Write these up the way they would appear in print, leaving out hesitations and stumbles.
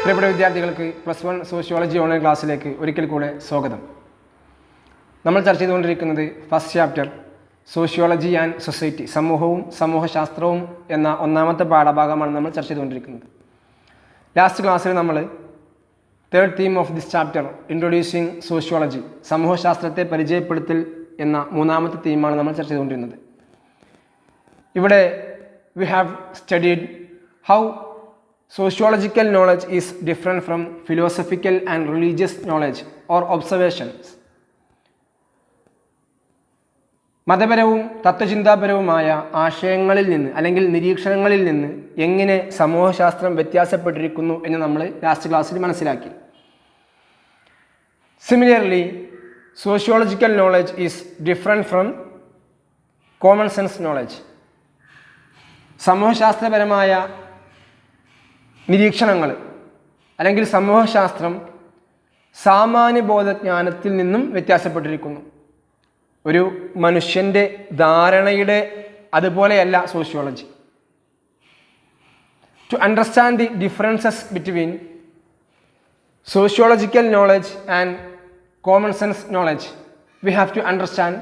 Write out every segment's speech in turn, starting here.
പ്രിയപ്പെട്ട വിദ്യാർത്ഥികൾക്ക് +1 sociology online ക്ലാസ്സിലേക്ക് ഒരിക്കൽ കൂടെ സ്വാഗതം. നമ്മൾ ചർച്ച ചെയ്തുകൊണ്ടിരിക്കുന്നത് first chapter sociology and society, സമൂഹവും സമൂഹശാസ്ത്രവും എന്ന ഒന്നാമത്തെ പാഠഭാഗമാണ് നമ്മൾ ചർച്ച ചെയ്തുകൊണ്ടിരിക്കുന്നത്. ലാസ്റ്റ് ക്ലാസ്സിൽ നമ്മൾ third theme of this chapter introducing sociology, സമൂഹശാസ്ത്രത്തെ പരിചയപ്പെടുത്തൽ എന്ന മൂന്നാമത്തെ തീമാണ് നമ്മൾ ചർച്ച ചെയ്തുകൊണ്ടിരുന്നത്. ഇവിടെ we have studied how sociological knowledge is different from philosophical and religious knowledge or observations. മതപരവും തത്വചിന്താപരവുമായ ആശയങ്ങളിൽ നിന്ന് അല്ലെങ്കിൽ നിരീക്ഷണങ്ങളിൽ നിന്ന് എങ്ങനെ സമൂഹശാസ്ത്രം വ്യത്യാസപ്പെട്ടിരിക്കുന്നു എന്ന് നമ്മൾ ലാസ്റ്റ് ക്ലാസ്സിൽ മനസ്സിലാക്കി. Similarly, sociological knowledge is different from common sense knowledge. സമൂഹശാസ്ത്രപരമായ നിരീക്ഷണങ്ങൾ അല്ലെങ്കിൽ സമൂഹശാസ്ത്രം സാമാന്യബോധജ്ഞാനത്തിൽ നിന്നും വ്യത്യാസപ്പെട്ടിരിക്കുന്നു. ഒരു മനുഷ്യൻ്റെ ധാരണയുടെ അതുപോലെയല്ല sociology. To understand the differences between sociological knowledge and common sense knowledge, we have to understand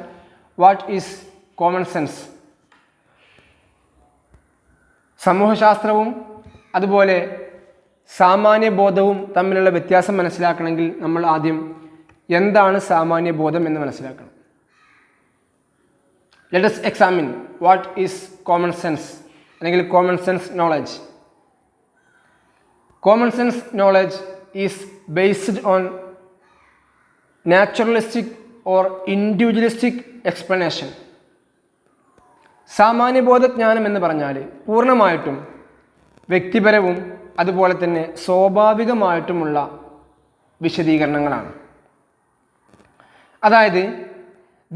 what is common sense. സമൂഹശാസ്ത്രവും അതുപോലെ സാമാന്യബോധവും തമ്മിലുള്ള വ്യത്യാസം മനസ്സിലാക്കണമെങ്കിൽ നമ്മൾ ആദ്യം എന്താണ് സാമാന്യബോധം എന്ന് മനസ്സിലാക്കണം. Let us examine what is common sense അല്ലെങ്കിൽ common sense knowledge. Common sense knowledge is based on naturalistic or individualistic explanation. സാമാന്യബോധജ്ഞാനം എന്ന് പറഞ്ഞാൽ പൂർണ്ണമായിട്ടും വ്യക്തിപരവും അതുപോലെ തന്നെ സ്വാഭാവികമായിട്ടുമുള്ള വിശദീകരണങ്ങളാണ്. അതായത്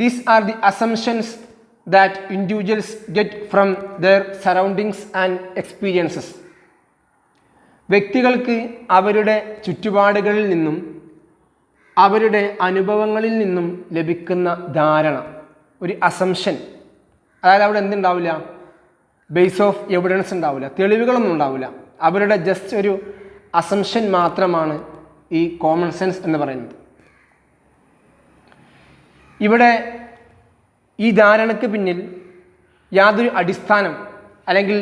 these are the assumptions that individuals get from their surroundings and experiences. വ്യക്തികൾക്ക് അവരുടെ ചുറ്റുപാടുകളിൽ നിന്നും അവരുടെ അനുഭവങ്ങളിൽ നിന്നും ലഭിക്കുന്ന ധാരണ, ഒരു അസംഷൻ. അതായത് അവിടെ എന്തുണ്ടാവില്ല, ബേസ് ഓഫ് എവിഡൻസ് ഉണ്ടാവില്ല, തെളിവുകളൊന്നും ഉണ്ടാവില്ല. അവരുടെ ജസ്റ്റ് ഒരു അസംഷൻ മാത്രമാണ് ഈ കോമൺ സെൻസ് എന്ന് പറയുന്നത്. ഇവിടെ ഈ ധാരണയ്ക്ക് പിന്നിൽ യാതൊരു അടിസ്ഥാനം അല്ലെങ്കിൽ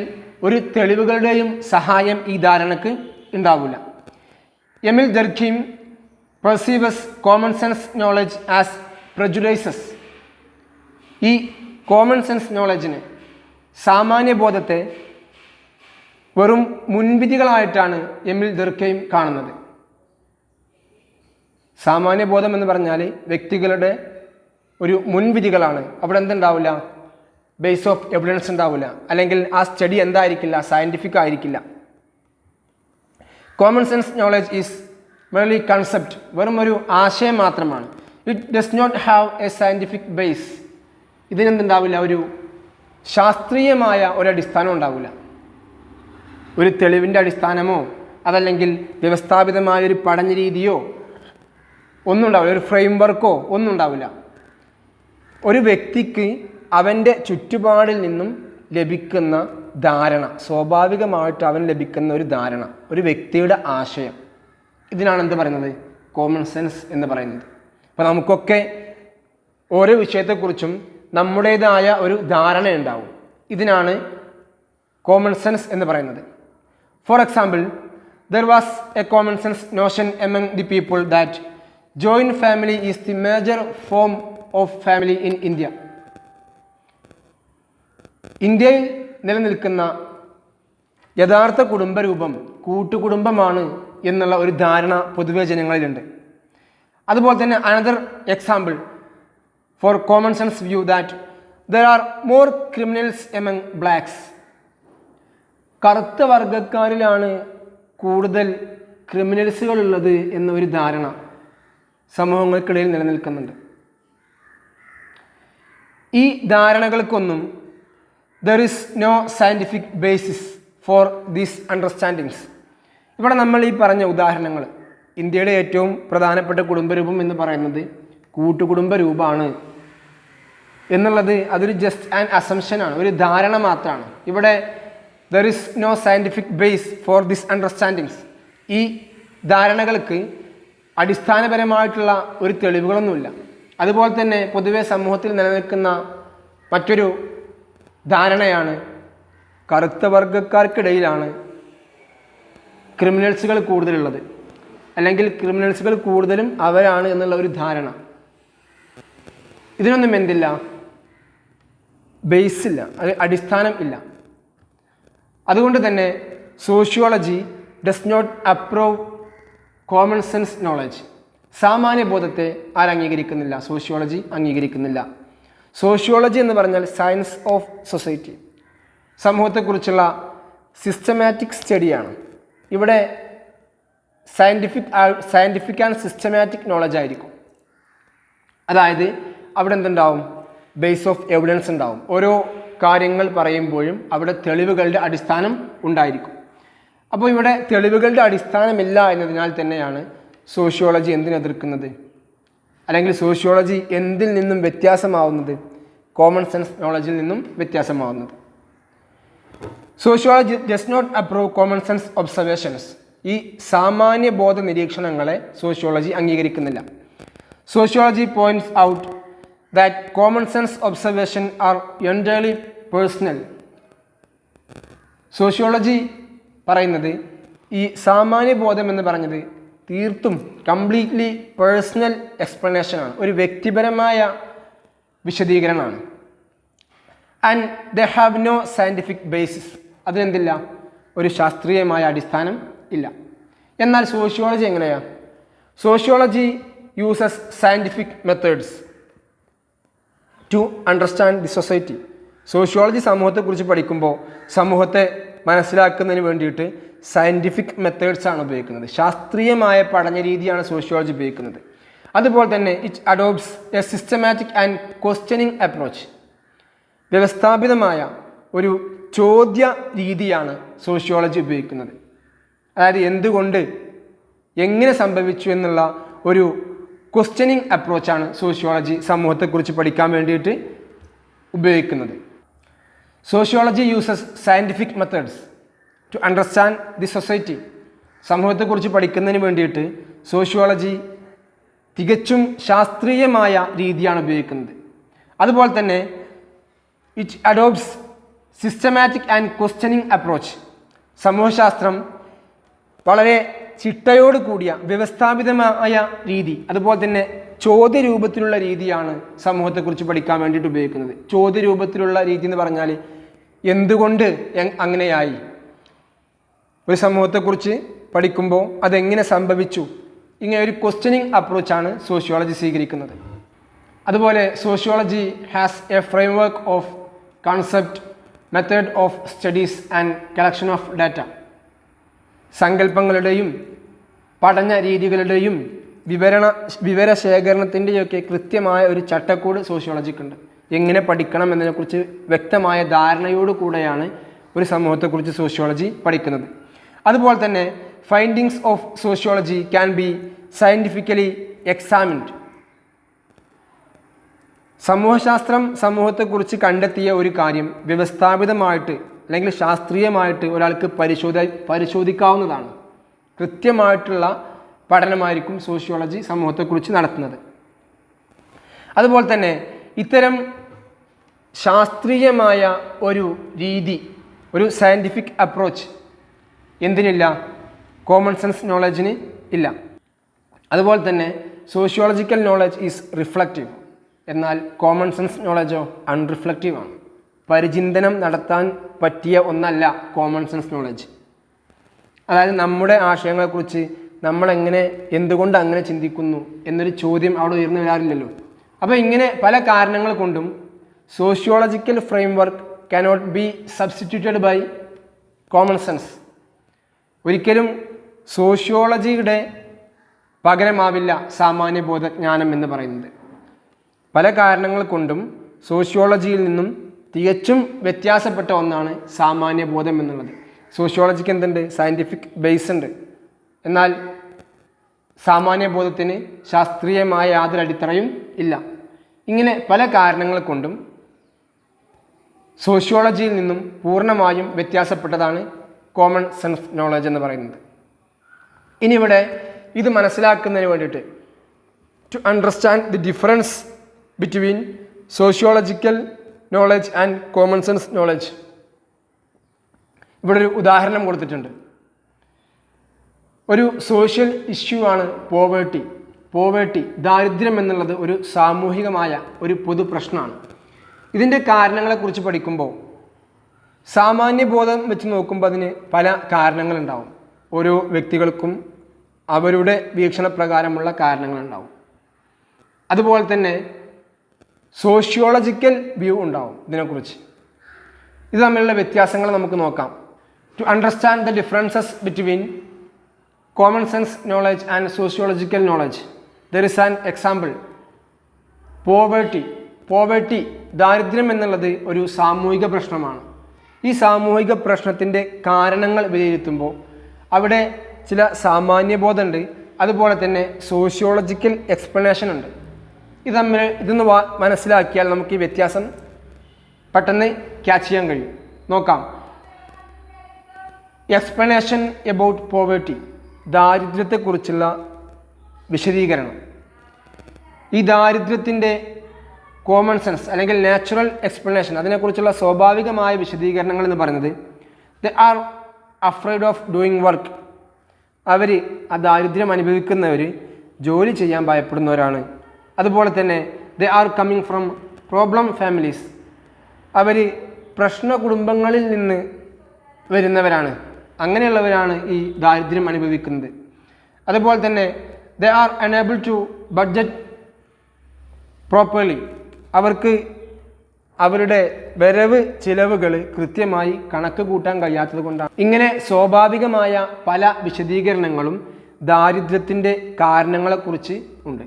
ഒരു തെളിവുകളുടെയും സഹായം ഈ ധാരണയ്ക്ക് ഉണ്ടാവില്ല. എമിൽ ദർഖീം പെർസീവസ് common sense knowledge as prejudices. ഈ കോമൺ സെൻസ് നോളജിന്, സാമാന്യബോധത്തെ വെറും മുൻവിധികളായിട്ടാണ് എമിൽ ദുർഖെയിം കാണുന്നത്. സാമാന്യബോധം എന്ന് പറഞ്ഞാൽ വ്യക്തികളുടെ ഒരു മുൻവിധികളാണ്. അവിടെ എന്തുണ്ടാവില്ല, ബേസ് ഓഫ് എവിഡൻസ് ഉണ്ടാവില്ല, അല്ലെങ്കിൽ ആ സ്റ്റഡി എന്തായിരിക്കില്ല, സയൻറ്റിഫിക് ആയിരിക്കില്ല. Common sense knowledge is very concept, വെറും ഒരു ആശയം മാത്രമാണ്. It does not have a scientific base. ഇതിനെന്തുണ്ടാവില്ല, ഒരു ശാസ്ത്രീയമായ ഒരടിസ്ഥാനം ഉണ്ടാവില്ല. ഒരു തെളിവിൻ്റെ അടിസ്ഥാനമോ അതല്ലെങ്കിൽ വ്യവസ്ഥാപിതമായൊരു പഠന രീതിയോ ഒന്നും ഉണ്ടാവില്ല, ഒരു ഫ്രെയിം വർക്കോ ഒന്നും ഉണ്ടാവില്ല. ഒരു വ്യക്തിക്ക് അവൻ്റെ ചുറ്റുപാടിൽ നിന്നും ലഭിക്കുന്ന ധാരണ, സ്വാഭാവികമായിട്ട് അവൻ ലഭിക്കുന്ന ഒരു ധാരണ, ഒരു വ്യക്തിയുടെ ആശയം, ഇതിനാണ് എന്ത് പറയുന്നത്, കോമൺ സെൻസ് എന്ന് പറയുന്നത്. അപ്പോൾ നമുക്കൊക്കെ ഓരോ വിഷയത്തെക്കുറിച്ചും നമ്മുടേതായ ഒരു ധാരണ ഉണ്ടാവും. ഇതിനാണ് കോമൺ സെൻസ് എന്ന് പറയുന്നത്. For example, there was A common sense Notion among the people that joint family is the major form of family in India. ഇന്ത്യയിൽ നിലനിൽക്കുന്ന യഥാർത്ഥ കുടുംബരൂപം കൂട്ടുകുടുംബമാണ് എന്നുള്ള ഒരു ധാരണ പൊതുവെ ജനങ്ങളിലുണ്ട്. അതുപോലെ തന്നെ another example for common sense view that there are more criminals among blacks. കറുത്ത വർഗക്കാരിലാണ് കൂടുതൽ ക്രിമിനൽസുകൾ ഉള്ളത് എന്നൊരു ധാരണ സമൂഹങ്ങൾക്കിടയിൽ നിലനിൽക്കുന്നുണ്ട്. ഈ ധാരണകൾക്കൊന്നും there is no scientific basis for these understandings. ഇവിടെ നമ്മൾ ഈ പറഞ്ഞ ഉദാഹരണങ്ങൾ, ഇന്ത്യയുടെ ഏറ്റവും പ്രധാനപ്പെട്ട കുടുംബരൂപം എന്ന് പറയുന്നത് കൂട്ടുകുടുംബ രൂപമാണ് എന്നുള്ളത് അതൊരു ജസ്റ്റ് ആൻ അസംഷനാണ്, ഒരു ധാരണ മാത്രമാണ്. ഇവിടെ there is no scientific base for these understandings. ഈ ധാരണകൾക്ക് അടിസ്ഥാനപരമായിട്ടുള്ള ഒരു തെളിവുകളൊന്നുമില്ല. അതുപോലെ തന്നെ പൊതുവെ സമൂഹത്തിൽ നിലനിൽക്കുന്ന മറ്റൊരു ധാരണയാണ് കറുത്ത വർഗ്ഗക്കാർക്കിടയിലാണ് ക്രിമിനൽസുകൾ കൂടുതലുള്ളത്, അല്ലെങ്കിൽ ക്രിമിനൽസുകൾ കൂടുതലും അവരാണ് എന്നുള്ള ഒരു ധാരണ. ഇതിനൊന്നും എന്തില്ല, ബേസ് ഇല്ല, അടിസ്ഥാനം ഇല്ല. അതുകൊണ്ട് തന്നെ sociology does not approve common sense knowledge. സാമാന്യബോധത്തെ ആരംഗീകരിക്കുന്നില്ല? സോഷ്യോളജി അംഗീകരിക്കുന്നില്ല. സോഷ്യോളജി എന്ന് പറഞ്ഞാൽ സയൻസ് ഓഫ് സൊസൈറ്റി, സമൂഹത്തെക്കുറിച്ചുള്ള സിസ്റ്റമാറ്റിക് സ്റ്റഡിയാണ്. ഇവിടെ സയൻറ്റിഫിക് ആൻഡ് സിസ്റ്റമാറ്റിക് നോളജ് ആയിരിക്കും. അതായത് അവിടെ എന്തുണ്ടാവും? ബേസ് ഓഫ് എവിഡൻസ് ഉണ്ടാവും. ഓരോ കാര്യങ്ങൾ പറയുമ്പോഴും അവിടെ തെളിവുകളുടെ അടിസ്ഥാനം ഉണ്ടായിരിക്കും. അപ്പോൾ ഇവിടെ തെളിവുകളുടെ അടിസ്ഥാനമില്ല എന്നതിനാൽ തന്നെയാണ് സോഷ്യോളജി എന്തിനെതിർക്കുന്നത്, അല്ലെങ്കിൽ സോഷ്യോളജി എന്തിൽ നിന്നും വ്യത്യാസമാവുന്നത്? കോമൺ സെൻസ് നോളജിൽ നിന്നും വ്യത്യാസമാവുന്നത്. Sociology does not approve common sense observations. ഈ സാമാന്യ ബോധ നിരീക്ഷണങ്ങളെ സോഷ്യോളജി അംഗീകരിക്കുന്നില്ല. Sociology points out that common sense observation are entirely personal. Sociology പറയുന്നത് ഈ സാമാന്യ ബോധം എന്ന് പറഞ്ഞത് തീർത്തും കംപ്ലീറ്റ്ലി പേഴ്സണൽ എക്സ്പ്ലനേഷനാണ്, ഒരു വ്യക്തിപരമായ വിശദീകരണമാണ്. And they have no scientific basis. അതിനെന്തില്ല? ഒരു ശാസ്ത്രീയമായ അടിസ്ഥാനം ഇല്ല. എന്നാൽ സോഷ്യോളജി എങ്ങനെയാണ്? Sociology uses scientific methods to understand the society. Sociology സമൂഹത്തെക്കുറിച്ച് പഠിക്കുമ്പോൾ സമൂഹത്തെ മനസ്സിലാക്കുന്നതിന് വേണ്ടിയിട്ട് സയൻറ്റിഫിക് മെത്തേഡ്സ് ആണ് ഉപയോഗിക്കുന്നത്. ശാസ്ത്രീയമായ പഠന രീതിയാണ് സോഷ്യോളജി ഉപയോഗിക്കുന്നത്. അതുപോലെ തന്നെ it adopts a systematic and questioning approach. വ്യവസ്ഥാപിതമായ ഒരു ചോദ്യ രീതിയാണ് സോഷ്യോളജി ഉപയോഗിക്കുന്നത്. അതായത് എന്തുകൊണ്ട്, എങ്ങനെ സംഭവിച്ചു എന്നുള്ള ഒരു ക്വസ്റ്റ്യനിങ് അപ്രോച്ചാണ് സോഷ്യോളജി സമൂഹത്തെക്കുറിച്ച് പഠിക്കാൻ വേണ്ടിയിട്ട് ഉപയോഗിക്കുന്നത്. Sociology uses scientific methods to understand the society. സമൂഹത്തെക്കുറിച്ച് പഠിക്കുന്നതിന് വേണ്ടിയിട്ട് സോഷ്യോളജി തികച്ചും ശാസ്ത്രീയമായ രീതിയാണ് ഉപയോഗിക്കുന്നത്. അതുപോലെ തന്നെ it adopts systematic and questioning approach. സമൂഹശാസ്ത്രം വളരെ ചിട്ടയോട് കൂടിയ വ്യവസ്ഥാപിതമായ രീതി, അതുപോലെ തന്നെ ചോദ്യരൂപത്തിലുള്ള രീതിയാണ് സമൂഹത്തെക്കുറിച്ച് പഠിക്കാൻ വേണ്ടിയിട്ട് ഉപയോഗിക്കുന്നത്. ചോദ്യരൂപത്തിലുള്ള രീതി എന്ന് പറഞ്ഞാൽ എന്തുകൊണ്ട് അങ്ങനെയായി, ഒരു സമൂഹത്തെക്കുറിച്ച് പഠിക്കുമ്പോൾ അതെങ്ങനെ സംഭവിച്ചു, ഇങ്ങനെ ഒരു ക്വസ്റ്റ്യനിങ് അപ്രോച്ചാണ് സോഷ്യോളജി സ്വീകരിക്കുന്നത്. അതുപോലെ sociology has a framework of concept, method of studies and collection of data. സങ്കല്പങ്ങളുടെയും പഠന രീതികളുടെയും വിവരശേഖരണത്തിൻ്റെയൊക്കെ കൃത്യമായ ഒരു ചട്ടക്കൂട് സോഷ്യോളജിക്കുണ്ട്. എങ്ങനെ പഠിക്കണം എന്നതിനെക്കുറിച്ച് വ്യക്തമായ ധാരണയോടുകൂടെയാണ് ഒരു സമൂഹത്തെക്കുറിച്ച് സോഷ്യോളജി പഠിക്കുന്നത്. അതുപോലെ തന്നെ findings of sociology can be scientifically examined. സമൂഹശാസ്ത്രം സമൂഹത്തെക്കുറിച്ച് കണ്ടെത്തിയ ഒരു കാര്യം വ്യവസ്ഥാപിതമായിട്ട് അല്ലെങ്കിൽ ശാസ്ത്രീയമായിട്ട് ഒരാൾക്ക് പരിശോധിക്കാവുന്നതാണ്. കൃത്യമായിട്ടുള്ള പഠനമായിരിക്കും സോഷ്യോളജി സമൂഹത്തെക്കുറിച്ച് നടത്തുന്നത്. അതുപോലെ തന്നെ ഇത്തരം ശാസ്ത്രീയമായ ഒരു രീതി, ഒരു സയൻറ്റിഫിക് അപ്രോച്ച് എന്തിനില്ല? കോമൺ സെൻസ് നോളജിന് ഇല്ല. അതുപോലെ തന്നെ സോഷ്യോളജിക്കൽ നോളജ് ഈസ് റിഫ്ലക്റ്റീവ്. എന്നാൽ കോമൺ സെൻസ് നോളജോ അൺറിഫ്ലക്റ്റീവ് ആണ്. പരിചിന്തനം നടത്താൻ പറ്റിയ ഒന്നല്ല കോമൺ സെൻസ് നോളജ്. അതായത് നമ്മുടെ ആശയങ്ങളെക്കുറിച്ച് നമ്മളെങ്ങനെ, എന്തുകൊണ്ട് അങ്ങനെ ചിന്തിക്കുന്നു എന്നൊരു ചോദ്യം അവിടെ ഉയർന്നു വരാറില്ലല്ലോ. അപ്പോൾ ഇങ്ങനെ പല കാരണങ്ങൾ കൊണ്ടും sociological framework cannot be substituted by common sense. ഒരിക്കലും സോഷ്യോളജിയുടെ പകരമാവില്ല സാമാന്യ ബോധജ്ഞാനം എന്ന് പറയുന്നത്. പല കാരണങ്ങൾ കൊണ്ടും സോഷ്യോളജിയിൽ നിന്നും തികച്ചും വ്യത്യാസപ്പെട്ട ഒന്നാണ് സാമാന്യ ബോധം എന്നുള്ളത്. സോഷ്യോളജിക്ക് എന്തുണ്ട്? സയൻറ്റിഫിക് ബേസ് ഉണ്ട്. എന്നാൽ സാമാന്യ ബോധത്തിന് ശാസ്ത്രീയമായ യാതൊരു അടിത്തറയും ഇല്ല. ഇങ്ങനെ പല കാരണങ്ങൾ കൊണ്ടും സോഷ്യോളജിയിൽ നിന്നും പൂർണ്ണമായും വ്യത്യാസപ്പെട്ടതാണ് കോമൺ സെൻസ് നോളജ് എന്ന് പറയുന്നത്. ഇനി ഇവിടെ ഇത് മനസ്സിലാക്കുന്നതിന് വേണ്ടിയിട്ട് to understand the difference between sociological knowledge and common sense knowledge, ഇവിടെ ഒരു ഉദാഹരണം കൊടുത്തിട്ടുണ്ട്. ഒരു സോഷ്യൽ ഇഷ്യൂ ആണ് പോവേർട്ടി, ദാരിദ്ര്യം എന്നുള്ളത് ഒരു സാമൂഹികമായ ഒരു പൊതു പ്രശ്നമാണ്. ഇതിൻ്റെ കാരണങ്ങളെക്കുറിച്ച് പഠിക്കുമ്പോൾ സാമാന്യബോധം വെച്ച് നോക്കുമ്പോൾ അതിന് പല കാരണങ്ങളുണ്ടാവും. ഓരോ വ്യക്തികൾക്കും അവരുടെ വീക്ഷണപ്രകാരമുള്ള കാരണങ്ങളുണ്ടാവും. അതുപോലെ തന്നെ സോഷ്യോളജിക്കൽ വ്യൂ ഉണ്ടാവും ഇതിനെക്കുറിച്ച്. ഇത് തമ്മിലുള്ള വ്യത്യാസങ്ങൾ നമുക്ക് നോക്കാം. To understand the differences between common sense knowledge and sociological knowledge, there is an example. Poverty ദാരിദ്ര്യം എന്നുള്ളത് ഒരു സാമൂഹിക പ്രശ്നമാണ്. ഈ സാമൂഹിക പ്രശ്നത്തിൻ്റെ കാരണങ്ങൾ വിലയിരുത്തുമ്പോൾ അവിടെ ചില സാമാന്യബോധമുണ്ട്, അതുപോലെ തന്നെ സോഷ്യോളജിക്കൽ എക്സ്പ്ലനേഷൻ ഉണ്ട്. ഇതൊന്ന് മനസ്സിലാക്കിയാൽ നമുക്ക് ഈ വ്യത്യാസം പെട്ടെന്ന് ക്യാച്ച് ചെയ്യാൻ കഴിയും. നോക്കാം. എക്സ്പ്ലനേഷൻ എബൌട്ട് പോവേർട്ടി, ദാരിദ്ര്യത്തെക്കുറിച്ചുള്ള വിശദീകരണം. ഈ ദാരിദ്ര്യത്തിൻ്റെ കോമൺ സെൻസ് അല്ലെങ്കിൽ നാച്ചുറൽ എക്സ്പ്ലനേഷൻ, അതിനെക്കുറിച്ചുള്ള സ്വാഭാവികമായ വിശദീകരണങ്ങൾ എന്ന് പറയുന്നത് they are afraid of doing work. അവർ ആ ദാരിദ്ര്യം അനുഭവിക്കുന്നവർ ജോലി ചെയ്യാൻ ഭയപ്പെടുന്നവരാണ്. അതുപോലെ തന്നെ they are coming from problem families, അവർ പ്രശ്ന കുടുംബങ്ങളിൽ നിന്ന് വരുന്നവരാണ്. അങ്ങനെയുള്ളവരാണ് ഈ ദാരിദ്ര്യം അനുഭവിക്കുന്നത്. അതുപോലെ തന്നെ they are unable to budget properly, അവർക്ക് അവരുടെ വരവ് ചിലവുകൾ കൃത്യമായി കണക്ക് കൂട്ടാൻ കഴിയാത്തത് കൊണ്ടാണ്. ഇങ്ങനെ സ്വാഭാവികമായ പല വിശദീകരണങ്ങളും ദാരിദ്ര്യത്തിൻ്റെ കാരണങ്ങളെക്കുറിച്ച് ഉണ്ട്.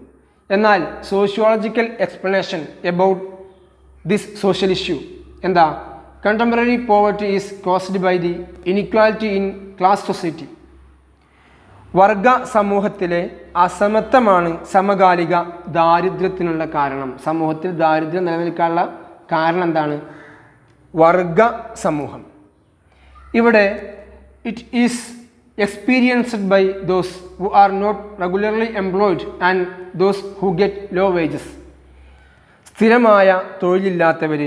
എന്നാൽ sociological explanation about this social issue എന്താ? Contemporary poverty is caused by the inequality in class society. വർഗ സമൂഹത്തിലെ അസമത്വമാണ് സമകാലിക ദാരിദ്ര്യത്തിനുള്ള കാരണം. സമൂഹത്തിൽ ദാരിദ്ര്യം നിലനിൽക്കാനുള്ള കാരണം എന്താണ്? വർഗ സമൂഹം. ഇവിടെ it is experienced by those who are not regularly employed and those who get low wages. സ്ഥിരമായ തൊഴിലില്ലാത്തവർ,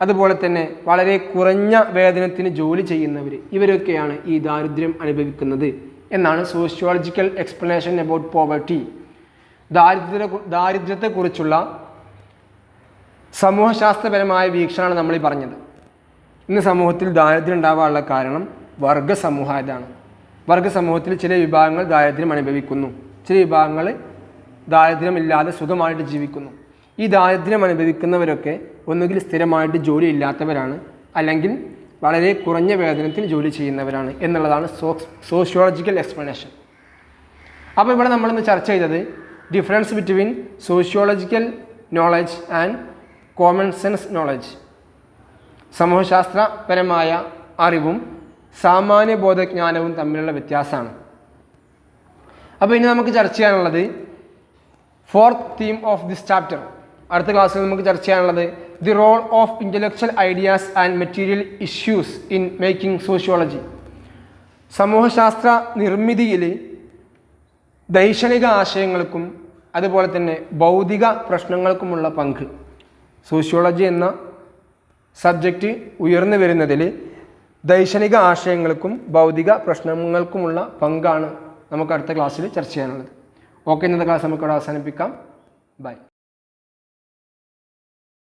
അതുപോലെ തന്നെ വളരെ കുറഞ്ഞ വേതനത്തിന് ജോലി ചെയ്യുന്നവർ, ഇവരൊക്കെയാണ് ഈ ദാരിദ്ര്യം അനുഭവിക്കുന്നത് എന്നാണ് സോഷ്യോളജിക്കൽ എക്സ്പ്ലനേഷൻ എബൌട്ട് പോവർട്ടി. ദാരിദ്ര്യത്തെക്കുറിച്ചുള്ള സമൂഹശാസ്ത്രപരമായ വീക്ഷണമാണ് നമ്മൾ ഈ പറഞ്ഞത്. ഇന്ന് സമൂഹത്തിൽ ദാരിദ്ര്യം ഉണ്ടാവാനുള്ള കാരണം വർഗസമൂഹമാണ്. വർഗസമൂഹത്തിൽ ചില വിഭാഗങ്ങൾ ദാരിദ്ര്യം അനുഭവിക്കുന്നു, ചില വിഭാഗങ്ങൾ ദാരിദ്ര്യമില്ലാതെ സുഖമായിട്ട് ജീവിക്കുന്നു. ഈ ദാരിദ്ര്യം അനുഭവിക്കുന്നവരൊക്കെ ഒന്നുകിൽ സ്ഥിരമായിട്ട് ജോലി ഇല്ലാത്തവരാണ്, അല്ലെങ്കിൽ വളരെ കുറഞ്ഞ വേതനത്തിൽ ജോലി ചെയ്യുന്നവരാണ് എന്നുള്ളതാണ് സോഷ്യോളജിക്കൽ എക്സ്പ്ലനേഷൻ. അപ്പോൾ ഇവിടെ നമ്മളിന്ന് ചർച്ച ചെയ്തത് difference between sociological knowledge and common sense knowledge. സമൂഹശാസ്ത്രപരമായ അറിവും സാമാന്യബോധജ്ഞാനവും തമ്മിലുള്ള വ്യത്യാസമാണ്. അപ്പോൾ ഇനി നമുക്ക് ചർച്ച ചെയ്യാനുള്ളത് fourth theme of this chapter. അടുത്ത ക്ലാസ്സിൽ നമുക്ക് ചർച്ച ചെയ്യാനുള്ളത് the role of intellectual ideas and material issues in making sociology. സമൂഹശാസ്ത്ര നിർമ്മിതിയിൽ ദൈക്ഷണിക ആശയങ്ങൾക്കും അതുപോലെ തന്നെ ഭൗതിക പ്രശ്നങ്ങൾക്കുമുള്ള പങ്ക്. സോഷ്യോളജി എന്ന സബ്ജക്റ്റ് ഉയർന്നു വരുന്നതിൽ ദൈക്ഷണിക ആശയങ്ങൾക്കും ഭൗതിക പ്രശ്നങ്ങൾക്കുമുള്ള പങ്കാണ് നമുക്ക് അടുത്ത ക്ലാസ്സിൽ ചർച്ച ചെയ്യാനുള്ളത്. ഓക്കെ, ഇന്നത്തെ ക്ലാസ് നമുക്കിവിടെ അവസാനിപ്പിക്കാം. ബൈ.